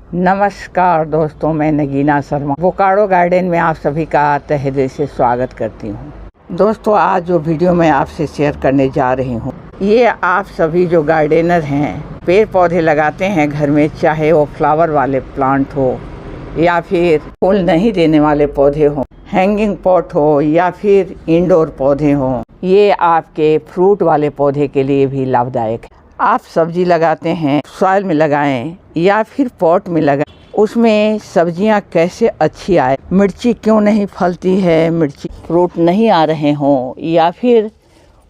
नमस्कार दोस्तों, मैं नगीना शर्मा बोकारो गार्डन में आप सभी का तहे दिल से स्वागत करती हूँ। दोस्तों, आज जो वीडियो मैं आपसे शेयर करने जा रही हूँ, ये आप सभी जो गार्डनर हैं, पेड़ पौधे लगाते हैं घर में, चाहे वो फ्लावर वाले प्लांट हो या फिर फूल नहीं देने वाले पौधे हो, हैंगिंग पॉट हो या फिर इंडोर पौधे हो, ये आपके फ्रूट वाले पौधे के लिए भी लाभदायक है। आप सब्जी लगाते हैं, सॉइल में लगाएं या फिर पॉट में लगाएं, उसमें सब्जियां कैसे अच्छी आए, मिर्ची क्यों नहीं फलती है, मिर्ची फ्रूट नहीं आ रहे हों या फिर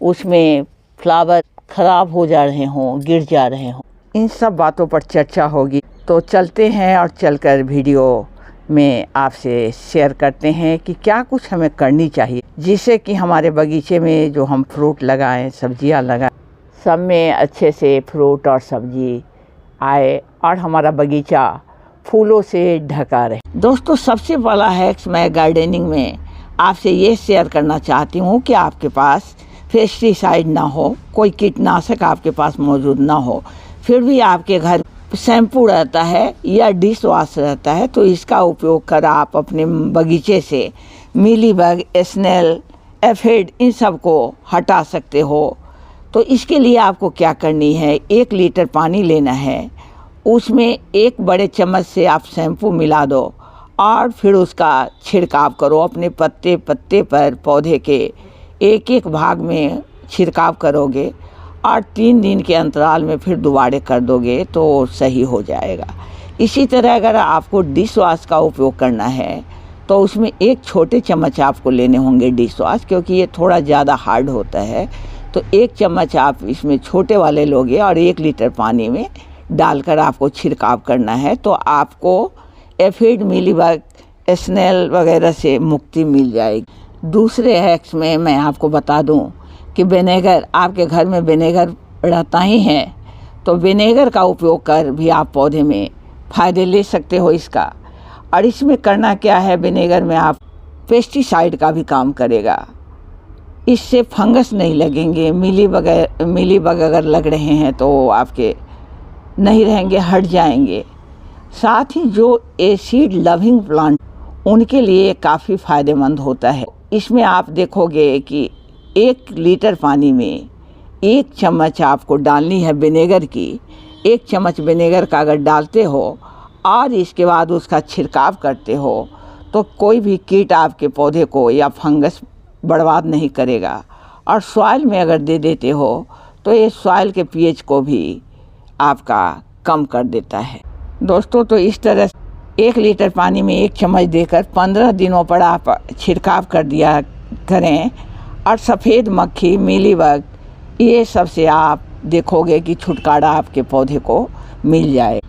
उसमें फ्लावर खराब हो जा रहे हों, गिर जा रहे हों, इन सब बातों पर चर्चा होगी। तो चलते हैं और चलकर वीडियो में आपसे शेयर करते हैं कि क्या कुछ हमें करनी चाहिए जिससे कि हमारे बगीचे में जो हम फ्रूट लगाएं, सब्जियां लगाएं, सब में अच्छे से फ्रूट और सब्जी आए और हमारा बगीचा फूलों से ढका रहे। दोस्तों, सबसे बड़ा हैक्स मैं गार्डनिंग में आपसे ये शेयर करना चाहती हूँ कि आपके पास पेस्टिसाइड ना हो, कोई कीटनाशक आपके पास मौजूद ना हो, फिर भी आपके घर शैम्पू रहता है या डिश वॉश रहता है, तो इसका उपयोग कर आप अपने बगीचे से मीलीबग, स्नेल, एफिड इन सब को हटा सकते हो। तो इसके लिए आपको क्या करनी है, 1 लीटर पानी लेना है, उसमें 1 बड़े चम्मच से आप शैम्पू मिला दो और फिर उसका छिड़काव करो अपने पत्ते पत्ते पर, पौधे के एक एक भाग में छिड़काव करोगे और 3 दिन के अंतराल में फिर दोबारा कर दोगे तो सही हो जाएगा। इसी तरह अगर आपको डिश वॉश का उपयोग करना है तो उसमें 1 छोटे चम्मच आपको लेने होंगे डिश वॉश, क्योंकि ये थोड़ा ज़्यादा हार्ड होता है। तो 1 चम्मच आप इसमें छोटे वाले लोगे और 1 लीटर पानी में डालकर आपको छिड़काव करना है, तो आपको एफिड, मीलीबग, स्नेल वगैरह से मुक्ति मिल जाएगी। दूसरे हैक्स में मैं आपको बता दूं कि विनेगर, आपके घर में विनेगर रहता ही है, तो विनेगर का उपयोग कर भी आप पौधे में फ़ायदे ले सकते हो इसका। और इसमें करना क्या है, विनेगर में आप पेस्टिसाइड का भी काम करेगा, इससे फंगस नहीं लगेंगे। मीलीबग अगर लग रहे हैं तो आपके नहीं रहेंगे, हट जाएंगे। साथ ही जो एसिड लविंग प्लांट, उनके लिए काफ़ी फ़ायदेमंद होता है। इसमें आप देखोगे कि 1 लीटर पानी में 1 चम्मच आपको डालनी है विनेगर की। 1 चम्मच विनेगर का अगर डालते हो और इसके बाद उसका छिड़काव करते हो तो कोई भी कीट आपके पौधे को या फंगस बर्बाद नहीं करेगा। और सॉइल में अगर दे देते हो तो ये सॉइल के पीएच को भी आपका कम कर देता है। दोस्तों, तो इस तरह 1 लीटर पानी में 1 चम्मच देकर 15 दिनों पर आप छिड़काव कर दिया करें और सफ़ेद मक्खी, मीलीबग, ये सब से आप देखोगे कि छुटकारा आपके पौधे को मिल जाए।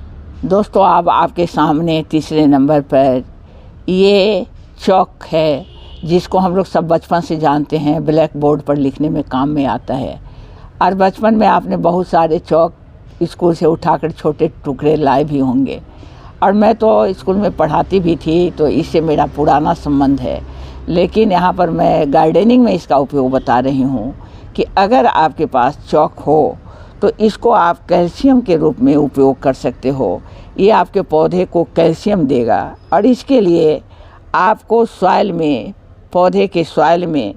दोस्तों, अब आपके सामने तीसरे नंबर पर ये चॉक है, जिसको हम लोग सब बचपन से जानते हैं, ब्लैक बोर्ड पर लिखने में काम में आता है। और बचपन में आपने बहुत सारे चॉक स्कूल से उठाकर छोटे टुकड़े लाए भी होंगे, और मैं तो स्कूल में पढ़ाती भी थी, तो इससे मेरा पुराना संबंध है। लेकिन यहाँ पर मैं गार्डनिंग में इसका उपयोग बता रही हूँ कि अगर आपके पास चॉक हो तो इसको आप कैल्शियम के रूप में उपयोग कर सकते हो। ये आपके पौधे को कैल्शियम देगा और इसके लिए आपको सॉइल में, पौधे के सॉइल में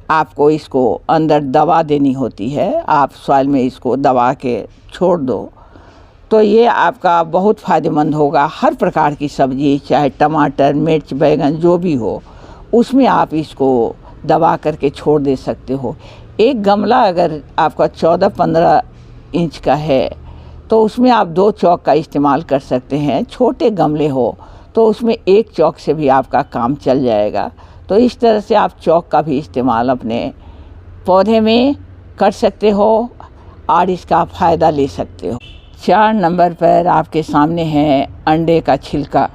आपको इसको अंदर दबा देनी होती है। आप सॉइल में इसको दबा के छोड़ दो तो ये आपका बहुत फ़ायदेमंद होगा। हर प्रकार की सब्जी, चाहे टमाटर, मिर्च, बैंगन जो भी हो, उसमें आप इसको दबा करके छोड़ दे सकते हो। एक गमला अगर आपका 14-15 इंच का है तो उसमें आप 2 चॉक का इस्तेमाल कर सकते हैं। छोटे गमले हो तो उसमें 1 चॉक से भी आपका काम चल जाएगा। तो इस तरह से आप चॉक का भी इस्तेमाल अपने पौधे में कर सकते हो और इसका फ़ायदा ले सकते हो। 4 नंबर पर आपके सामने है अंडे का छिलका।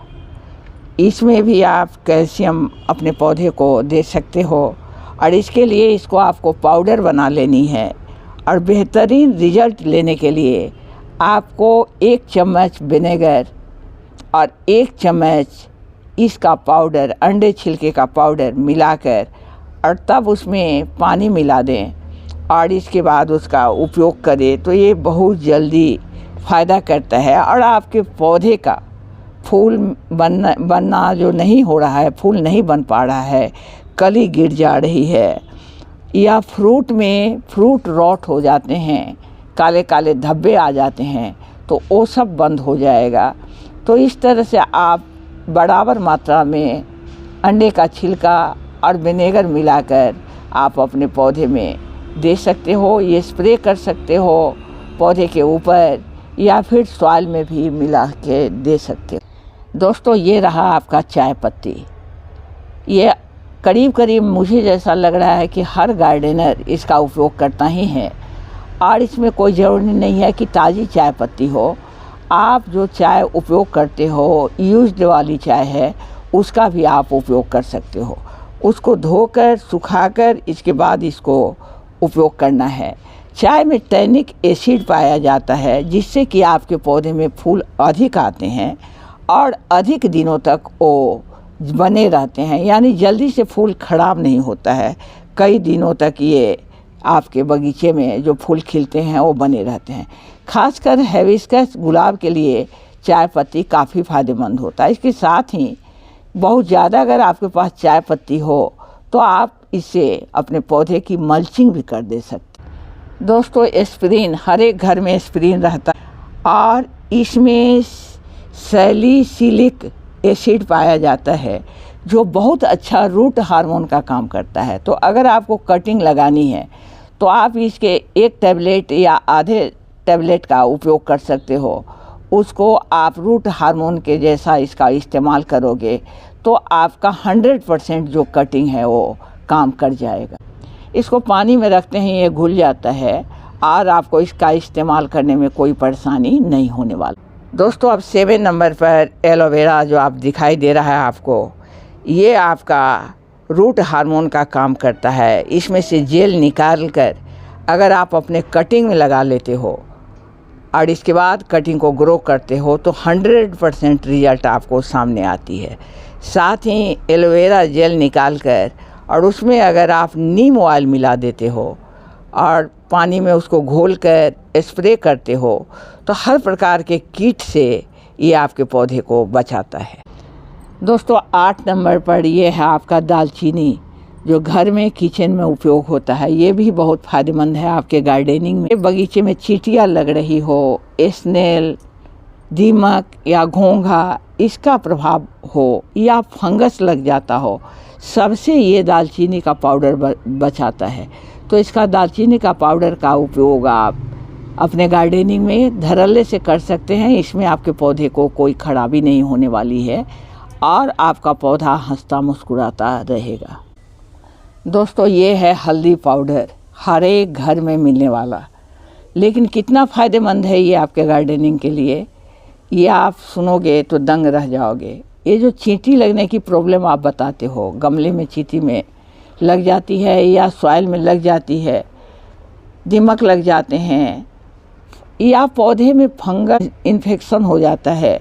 इसमें भी आप कैल्शियम अपने पौधे को दे सकते हो और इसके लिए इसको आपको पाउडर बना लेनी है। और बेहतरीन रिजल्ट लेने के लिए आपको 1 चम्मच विनेगर और 1 चम्मच इसका पाउडर, अंडे छिलके का पाउडर मिलाकर, और तब उसमें पानी मिला दें और इसके बाद उसका उपयोग करें तो ये बहुत जल्दी फ़ायदा करता है और आपके पौधे का फूल बनना जो नहीं हो रहा है, फूल नहीं बन पा रहा है, कली गिर जा रही है, या फ्रूट रॉट हो जाते हैं, काले काले धब्बे आ जाते हैं, तो वो सब बंद हो जाएगा। तो इस तरह से आप बराबर मात्रा में अंडे का छिलका और विनेगर मिलाकर आप अपने पौधे में दे सकते हो। ये स्प्रे कर सकते हो पौधे के ऊपर, या फिर सॉइल में भी मिला के दे सकते हो। दोस्तों, ये रहा आपका चाय पत्ती। ये करीब करीब मुझे जैसा लग रहा है कि हर गार्डनर इसका उपयोग करता ही है, और इसमें कोई ज़रूरी नहीं है कि ताज़ी चाय पत्ती हो। आप जो चाय उपयोग करते हो, यूज्ड वाली चाय है, उसका भी आप उपयोग कर सकते हो। उसको धोकर सुखाकर इसके बाद इसको उपयोग करना है। चाय में टैनिक एसिड पाया जाता है, जिससे कि आपके पौधे में फूल अधिक आते हैं और अधिक दिनों तक वो बने रहते हैं, यानी जल्दी से फूल खराब नहीं होता है। कई दिनों तक ये आपके बगीचे में जो फूल खिलते हैं वो बने रहते हैं। खासकर हिबिस्कस गुलाब के लिए चाय पत्ती काफ़ी फ़ायदेमंद होता है। इसके साथ ही बहुत ज़्यादा अगर आपके पास चाय पत्ती हो तो आप इससे अपने पौधे की मल्चिंग भी कर दे सकते हैं। दोस्तों, एस्पिरिन, हर एक घर में एस्पिरिन रहता है और इसमें सैलिसिलिक एसिड पाया जाता है, जो बहुत अच्छा रूट हार्मोन का काम करता है। तो अगर आपको कटिंग लगानी है तो आप इसके एक टैबलेट या आधे टैबलेट का उपयोग कर सकते हो। उसको आप रूट हार्मोन के जैसा इसका इस्तेमाल करोगे तो आपका 100% जो कटिंग है वो काम कर जाएगा। इसको पानी में रखते हैं, ये घुल जाता है और आपको इसका इस्तेमाल करने में कोई परेशानी नहीं होने वाला। दोस्तों, अब 7 नंबर पर एलोवेरा जो आप दिखाई दे रहा है आपको, ये आपका रूट हार्मोन का काम करता है। इसमें से जेल निकाल कर अगर आप अपने कटिंग में लगा लेते हो और इसके बाद कटिंग को ग्रो करते हो तो 100% रिजल्ट आपको सामने आती है। साथ ही एलोवेरा जेल निकाल कर और उसमें अगर आप नीम ऑयल मिला देते हो और पानी में उसको घोल कर स्प्रे करते हो तो हर प्रकार के कीट से ये आपके पौधे को बचाता है। दोस्तों, 8 नंबर पर ये है आपका दालचीनी, जो घर में किचन में उपयोग होता है। ये भी बहुत फ़ायदेमंद है आपके गार्डनिंग में। बगीचे में चींटियाँ लग रही हो, स्नेल, दीमक या घोंघा इसका प्रभाव हो, या फंगस लग जाता हो, सबसे ये दालचीनी का पाउडर बचाता है। तो इसका दालचीनी का पाउडर का उपयोग आप अपने गार्डनिंग में धड़ल्ले से कर सकते हैं। इसमें आपके पौधे को कोई खराबी नहीं होने वाली है और आपका पौधा हंसता मुस्कुराता रहेगा। दोस्तों, ये है हल्दी पाउडर, हर एक घर में मिलने वाला, लेकिन कितना फ़ायदेमंद है ये आपके गार्डनिंग के लिए, ये आप सुनोगे तो दंग रह जाओगे। ये जो चींटी लगने की प्रॉब्लम आप बताते हो, गमले में चींटी में लग जाती है या सॉइल में लग जाती है, दीमक लग जाते हैं, या पौधे में फंगस इन्फेक्शन हो जाता है,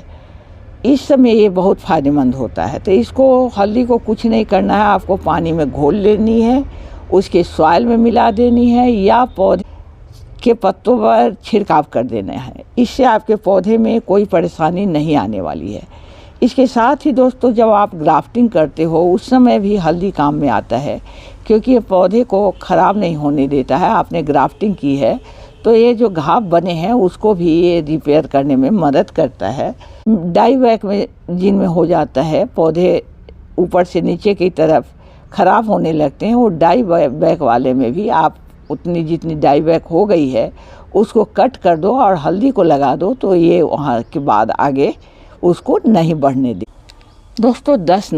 इस समय ये बहुत फ़ायदेमंद होता है। तो इसको, हल्दी को कुछ नहीं करना है, आपको पानी में घोल लेनी है, उसके सॉइल में मिला देनी है या पौधे के पत्तों पर छिड़काव कर देना है। इससे आपके पौधे में कोई परेशानी नहीं आने वाली है। इसके साथ ही दोस्तों, जब आप ग्राफ्टिंग करते हो उस समय भी हल्दी काम में आता है, क्योंकि ये पौधे को ख़राब नहीं होने देता है। आपने ग्राफ्टिंग की है तो ये जो घाव बने हैं उसको भी ये रिपेयर करने में मदद करता है। डाई बैक में जिनमें हो जाता है, पौधे ऊपर से नीचे की तरफ ख़राब होने लगते हैं, वो डाई बैक वाले में भी आप उतनी जितनी डाई बैक हो गई है उसको कट कर दो और हल्दी को लगा दो, तो ये वहाँ के बाद आगे उसको नहीं बढ़ने दे। दोस्तों, 10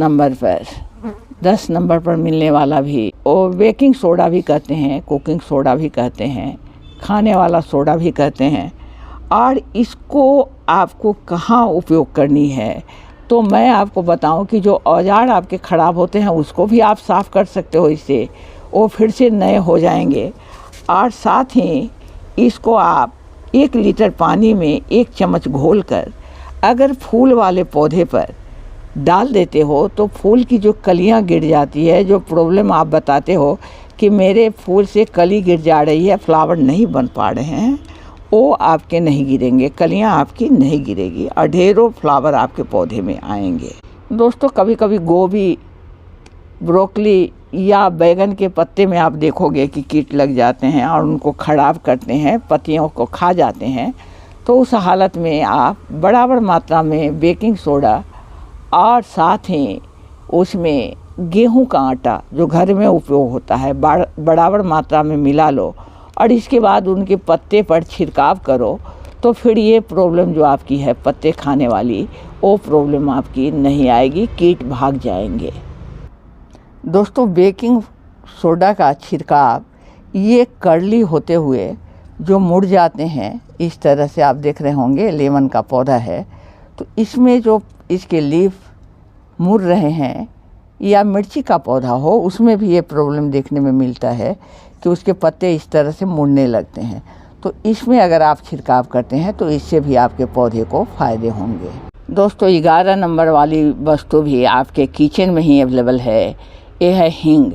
नंबर पर मिलने वाला भी, और बेकिंग सोडा भी कहते हैं, कुकिंग सोडा भी कहते हैं, खाने वाला सोडा भी कहते हैं। और इसको आपको कहाँ उपयोग करनी है, तो मैं आपको बताऊं कि जो औजार आपके ख़राब होते हैं उसको भी आप साफ़ कर सकते हो, इससे वो फिर से नए हो जाएंगे। और साथ ही इसको आप 1 लीटर पानी में 1 चम्मच घोलकर अगर फूल वाले पौधे पर डाल देते हो तो फूल की जो कलियां गिर जाती है, जो प्रॉब्लम आप बताते हो कि मेरे फूल से कली गिर जा रही है, फ्लावर नहीं बन पा रहे हैं, वो आपके नहीं गिरेंगे, कलियां आपकी नहीं गिरेगी और ढेरों फ्लावर आपके पौधे में आएंगे। दोस्तों कभी कभी गोभी, ब्रोकली या बैगन के पत्ते में आप देखोगे कि कीट लग जाते हैं और उनको खराब करते हैं, पत्तियों को खा जाते हैं। तो उस हालत में आप बराबर मात्रा में बेकिंग सोडा और साथ ही उसमें गेहूं का आटा जो घर में उपयोग होता है बराबर मात्रा में मिला लो और इसके बाद उनके पत्ते पर छिड़काव करो। तो फिर ये प्रॉब्लम जो आपकी है पत्ते खाने वाली, वो प्रॉब्लम आपकी नहीं आएगी, कीट भाग जाएंगे। दोस्तों बेकिंग सोडा का छिड़काव ये कर्ली होते हुए जो मुड़ जाते हैं, इस तरह से आप देख रहे होंगे लेमन का पौधा है, तो इसमें जो इसके लीफ मुड़ रहे हैं, या मिर्ची का पौधा हो उसमें भी ये प्रॉब्लम देखने में मिलता है कि उसके पत्ते इस तरह से मुड़ने लगते हैं। तो इसमें अगर आप छिड़काव करते हैं तो इससे भी आपके पौधे को फ़ायदे होंगे। दोस्तों 11 नंबर वाली वस्तु भी आपके किचन में ही अवेलेबल है, ये है हींग।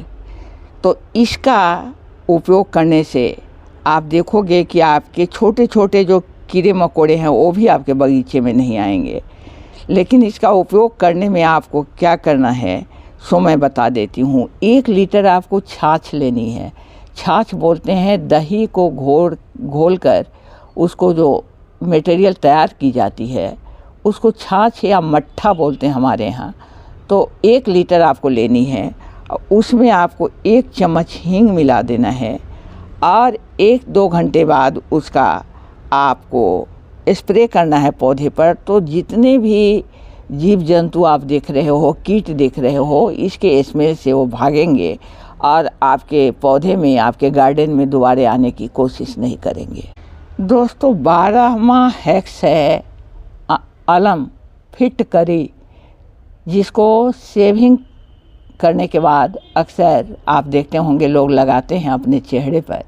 तो इसका उपयोग करने से आप देखोगे कि आपके छोटे छोटे जो कीड़े मकोड़े हैं वो भी आपके बगीचे में नहीं आएंगे। लेकिन इसका उपयोग करने में आपको क्या करना है सो मैं बता देती हूँ। 1 लीटर आपको छाछ लेनी है। छाछ बोलते हैं दही को घोल कर उसको जो मटेरियल तैयार की जाती है उसको छाछ या मट्ठा बोलते हैं हमारे यहाँ। तो 1 लीटर आपको लेनी है, उसमें आपको 1 चम्मच हींग मिला देना है और 1-2 घंटे बाद उसका आपको स्प्रे करना है पौधे पर। तो जितने भी जीव जंतु आप देख रहे हो, कीट देख रहे हो, इसके स्मेल से वो भागेंगे और आपके पौधे में, आपके गार्डन में दोबारा आने की कोशिश नहीं करेंगे। दोस्तों 12वां हैक्स है अलम फिट करी, जिसको शेविंग करने के बाद अक्सर आप देखते होंगे लोग लगाते हैं अपने चेहरे पर।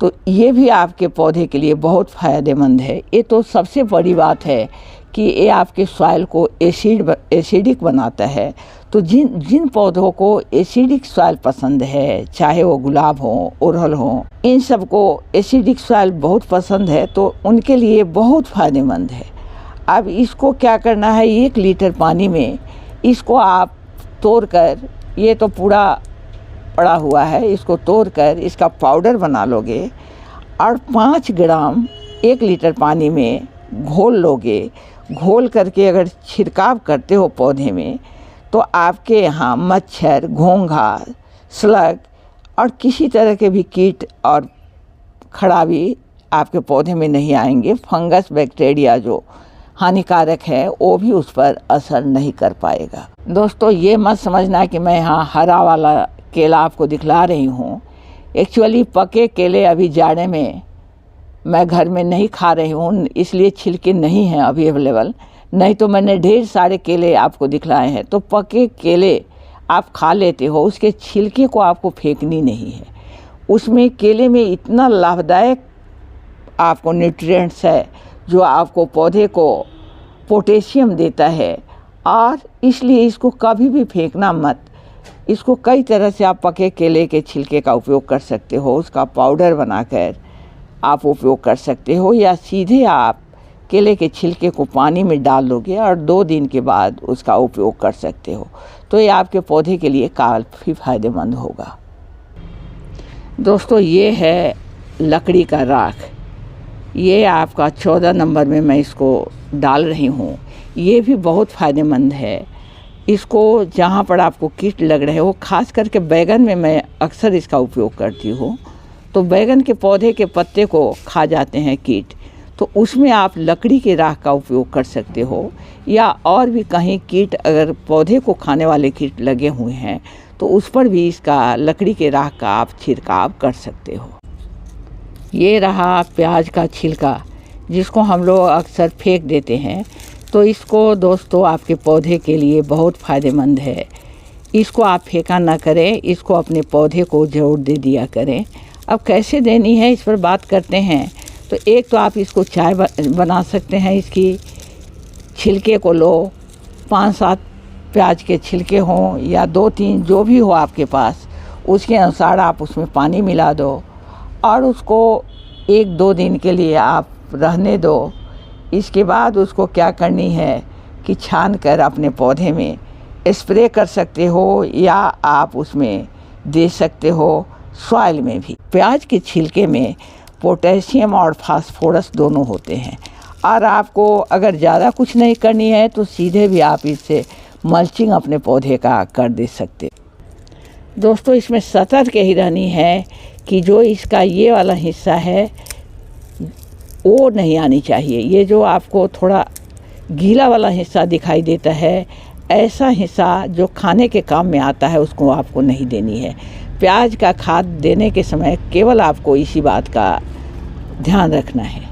तो ये भी आपके पौधे के लिए बहुत फ़ायदेमंद है। ये तो सबसे बड़ी बात है कि ये आपके सॉइल को एसिडिक बनाता है। तो जिन पौधों को एसिडिक सॉइल पसंद है, चाहे वो गुलाब हो, अड़हुल हो, इन सब को एसिडिक सॉइल बहुत पसंद है, तो उनके लिए बहुत फ़ायदेमंद है। अब इसको क्या करना है, 1 लीटर पानी में इसको आप तोड़कर, ये तो पूरा पड़ा हुआ है, इसको तोड़कर इसका पाउडर बना लोगे और 5 ग्राम 1 लीटर पानी में घोल लोगे। घोल करके अगर छिड़काव करते हो पौधे में तो आपके यहाँ मच्छर, घोंघा, स्लग और किसी तरह के भी कीट और खराबी आपके पौधे में नहीं आएंगे। फंगस, बैक्टीरिया जो हानिकारक है वो भी उस पर असर नहीं कर पाएगा। दोस्तों ये मत समझना कि मैं यहाँ हरा वाला केला आपको दिखला रही हूँ। एक्चुअली पके केले अभी जाड़े में मैं घर में नहीं खा रही हूँ, इसलिए छिलके नहीं हैं अभी अवेलेबल, नहीं तो मैंने ढेर सारे केले आपको दिखलाए हैं। तो पके केले आप खा लेते हो, उसके छिलके को आपको फेंकनी नहीं है। उसमें केले में इतना लाभदायक आपको न्यूट्रिएंट्स है जो आपको पौधे को पोटेशियम देता है, और इसलिए इसको कभी भी फेंकना मत। इसको कई तरह से आप पके केले के छिलके का उपयोग कर सकते हो, उसका पाउडर बनाकर आप उपयोग कर सकते हो, या सीधे आप केले के छिलके को पानी में डाल लोगे और 2 दिन के बाद उसका उपयोग कर सकते हो। तो ये आपके पौधे के लिए काफ़ी फ़ायदेमंद होगा। दोस्तों ये है लकड़ी का राख, ये आपका 14 नंबर में मैं इसको डाल रही हूँ। ये भी बहुत फ़ायदेमंद है। इसको जहाँ पर आपको कीट लग रहे हो, खास करके बैगन में मैं अक्सर इसका उपयोग करती हूँ। तो बैगन के पौधे के पत्ते को खा जाते हैं कीट, तो उसमें आप लकड़ी के राख का उपयोग कर सकते हो, या और भी कहीं कीट अगर पौधे को खाने वाले कीट लगे हुए हैं तो उस पर भी इसका लकड़ी के राख का आप छिड़काव कर सकते हो। ये रहा प्याज का छिलका, जिसको हम लोग अक्सर फेंक देते हैं। तो इसको दोस्तों आपके पौधे के लिए बहुत फ़ायदेमंद है। इसको आप फेंका ना करें, इसको अपने पौधे को ज़रूर दे दिया करें। अब कैसे देनी है इस पर बात करते हैं। तो एक तो आप इसको चाय बना सकते हैं, इसकी छिलके को लो, 5-7 प्याज के छिलके हों या 2-3 जो भी हो आपके पास, उसके अनुसार आप उसमें पानी मिला दो और उसको 1-2 दिन के लिए आप रहने दो। इसके बाद उसको क्या करनी है कि छान कर अपने पौधे में स्प्रे कर सकते हो या आप उसमें दे सकते हो सॉइल में भी। प्याज के छिलके में पोटेशियम और फास्फोरस दोनों होते हैं और आपको अगर ज़्यादा कुछ नहीं करनी है तो सीधे भी आप इससे मल्चिंग अपने पौधे का कर दे सकते। दोस्तों, इसमें सतर्क ही रहनी है कि जो इसका ये वाला हिस्सा है वो नहीं आनी चाहिए। ये जो आपको थोड़ा गीला वाला हिस्सा दिखाई देता है, ऐसा हिस्सा जो खाने के काम में आता है उसको आपको नहीं देनी है। प्याज का खाद देने के समय केवल आपको इसी बात का ध्यान रखना है।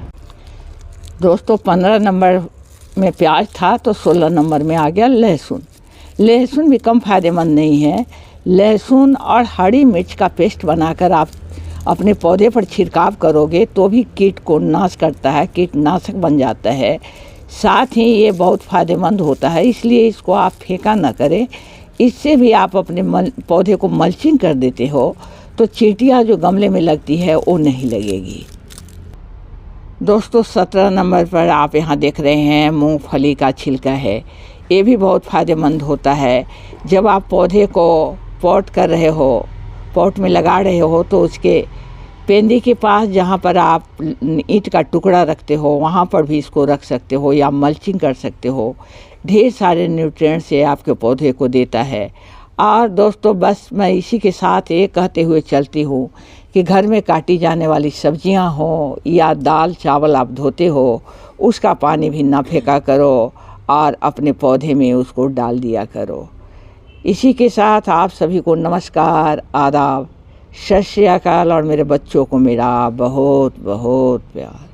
दोस्तों, 15 नंबर में प्याज था तो 16 नंबर में आ गया लहसुन। लहसुन भी कम फ़ायदेमंद नहीं है। लहसुन और हरी मिर्च का पेस्ट बनाकर आप अपने पौधे पर छिड़काव करोगे तो भी कीट को नाश करता है, कीटनाशक बन जाता है। साथ ही ये बहुत फ़ायदेमंद होता है, इसलिए इसको आप फेंका ना करें। इससे भी आप अपने पौधे को मल्चिंग कर देते हो तो चींटियाँ जो गमले में लगती है वो नहीं लगेगी। दोस्तों, 17 नंबर पर आप यहाँ देख रहे हैं मूंगफली का छिलका है। ये भी बहुत फ़ायदेमंद होता है। जब आप पौधे को पॉट कर रहे हो, पॉट में लगा रहे हो तो उसके पेंदी के पास जहाँ पर आप ईंट का टुकड़ा रखते हो वहाँ पर भी इसको रख सकते हो या मल्चिंग कर सकते हो। ढेर सारे न्यूट्रिएंट्स से आपके पौधे को देता है। और दोस्तों, बस मैं इसी के साथ ये कहते हुए चलती हूँ कि घर में काटी जाने वाली सब्जियाँ हो या दाल चावल आप धोते हो, उसका पानी भी ना फेंका करो और अपने पौधे में उसको डाल दिया करो। इसी के साथ आप सभी को नमस्कार, आदाब, सत श्री अकाल और मेरे बच्चों को मेरा बहुत बहुत प्यार।